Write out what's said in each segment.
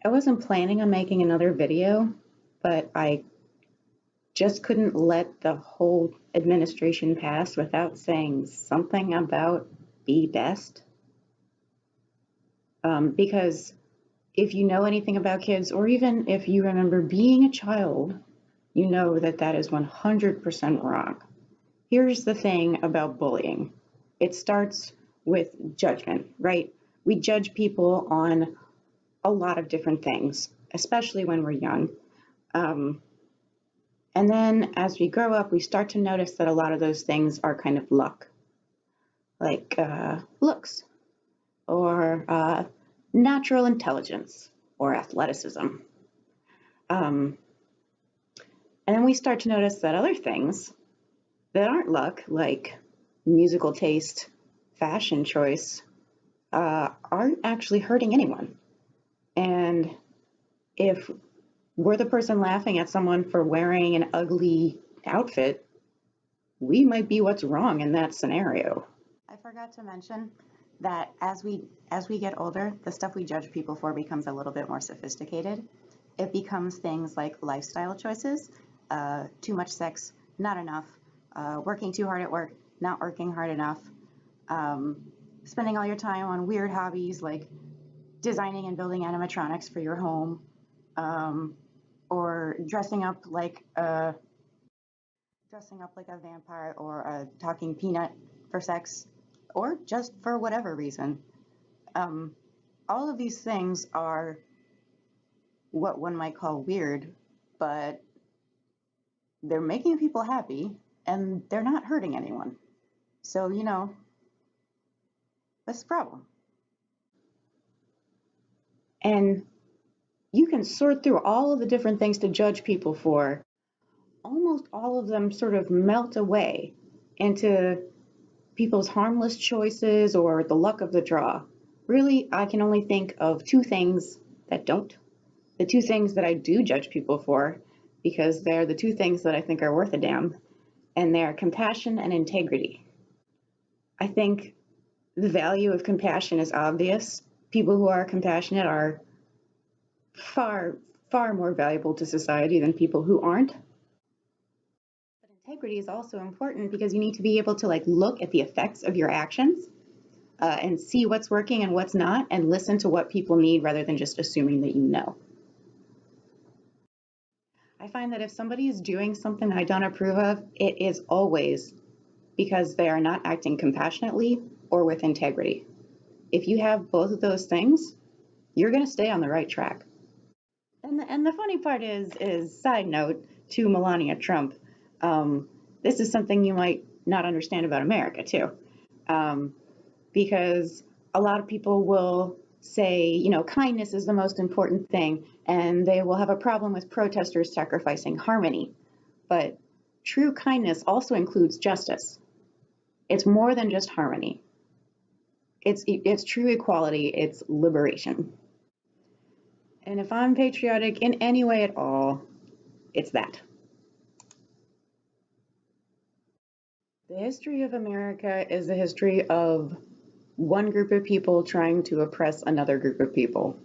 I wasn't planning on making another video, but I just couldn't let the whole administration pass without saying something about be best. Because if you know anything about kids, or even if you remember being a child, you know that that is 100% wrong. Here's the thing about bullying. It starts with judgment, right? We judge people on a lot of different things, especially when we're young. Um, and then as we grow up, we start to notice that a lot of those things are kind of luck, like looks or natural intelligence or athleticism. Um, and then we start to notice that other things that aren't luck, like musical taste, fashion choice, aren't actually hurting anyone. And if we're the person laughing at someone for wearing an ugly outfit, we might be what's wrong in that scenario. I forgot to mention that as we get older, the stuff we judge people for becomes a little bit more sophisticated. It becomes things like lifestyle choices, too much sex, not enough, working too hard at work, not working hard enough, spending all your time on weird hobbies like designing and building animatronics for your home, or dressing up like a vampire or a talking peanut for sex, or just for whatever reason. Um, all of these things are what one might call weird, but they're making people happy and they're not hurting anyone. So, that's the problem. And you can sort through all of the different things to judge people for. Almost all of them sort of melt away into people's harmless choices or the luck of the draw. Really, I can only think of two things that don't. The two things that I do judge people for, because they're the two things that I think are worth a damn, and they're compassion and integrity. I think the value of compassion is obvious. People who are compassionate are far, far more valuable to society than people who aren't. But integrity is also important because you need to be able to look at the effects of your actions, and see what's working and what's not, and listen to what people need rather than just assuming that you know. I find that if somebody is doing something I don't approve of, it is always because they are not acting compassionately or with integrity. If you have both of those things, you're going to stay on the right track. And the funny part is side note to Melania Trump. This is something you might not understand about America too, because a lot of people will say, kindness is the most important thing, and they will have a problem with protesters sacrificing harmony. But true kindness also includes justice. It's more than just harmony. It's true equality. It's liberation. And if I'm patriotic in any way at all, it's that. The history of America is the history of one group of people trying to oppress another group of people.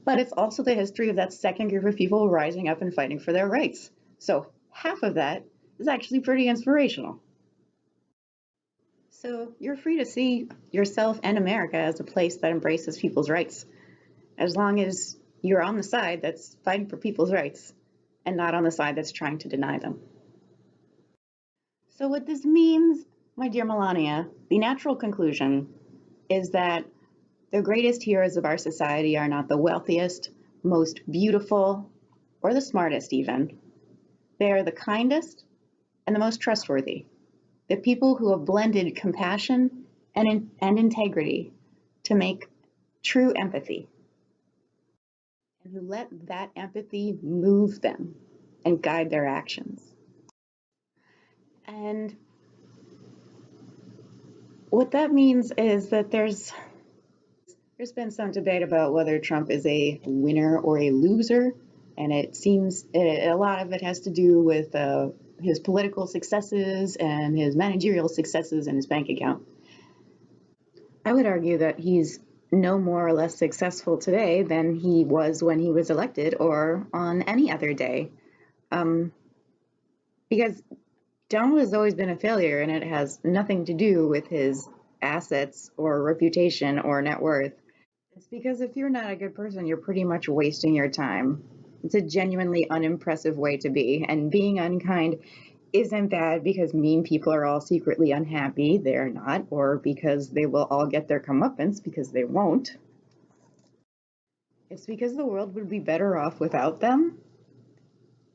But it's also the history of that second group of people rising up and fighting for their rights. So half of that is actually pretty inspirational. So you're free to see yourself and America as a place that embraces people's rights, as long as you're on the side that's fighting for people's rights and not on the side that's trying to deny them. So what this means, my dear Melania, the natural conclusion is that the greatest heroes of our society are not the wealthiest, most beautiful, or the smartest even. They are the kindest and the most trustworthy. The people who have blended compassion and integrity to make true empathy, and who let that empathy move them and guide their actions. And what that means is that there's been some debate about whether Trump is a winner or a loser, and it seems a lot of it has to do with his political successes and his managerial successes and his bank account. I would argue that he's no more or less successful today than he was when he was elected or on any other day. Um, because Donald has always been a failure, and it has nothing to do with his assets or reputation or net worth. It's because if you're not a good person, you're pretty much wasting your time. It's a genuinely unimpressive way to be, and being unkind isn't bad because mean people are all secretly unhappy. They're not, or because they will all get their comeuppance, because they won't. It's because the world would be better off without them.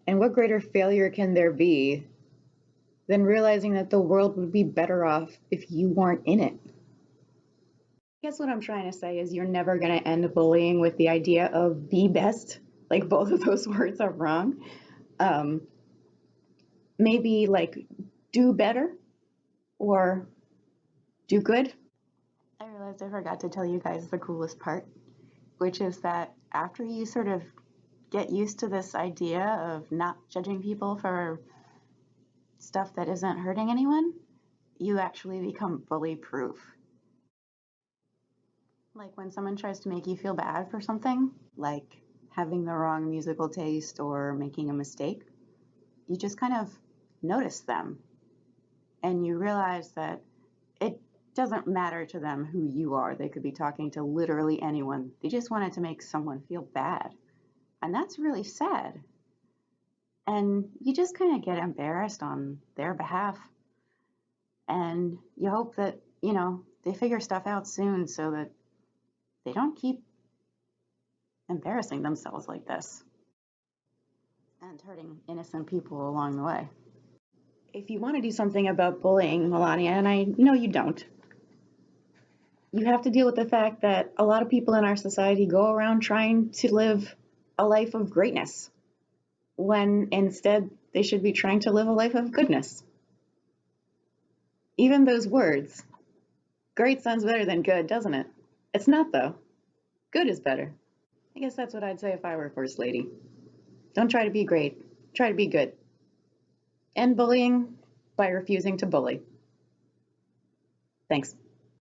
And what greater failure can there be than realizing that the world would be better off if you weren't in it? I guess what I'm trying to say is you're never going to end bullying with the idea of be best. Like both of those words are wrong. Um, Maybe like do better or do good. I realized I forgot to tell you guys the coolest part, which is that after you sort of get used to this idea of not judging people for stuff that isn't hurting anyone, you actually become bully proof. Like when someone tries to make you feel bad for something, like having the wrong musical taste or making a mistake, you just kind of notice them and you realize that it doesn't matter to them who you are. They could be talking to literally anyone. They just wanted to make someone feel bad. And that's really sad. And you just kind of get embarrassed on their behalf. And you hope that, they figure stuff out soon so that they don't keep embarrassing themselves like this and hurting innocent people along the way. If you want to do something about bullying, Melania, and I know you don't, you have to deal with the fact that a lot of people in our society go around trying to live a life of greatness when instead they should be trying to live a life of goodness. Even those words, great sounds better than good, doesn't it? It's not, though. Good is better. I guess that's what I'd say if I were First Lady. Don't try to be great, try to be good. End bullying by refusing to bully. Thanks.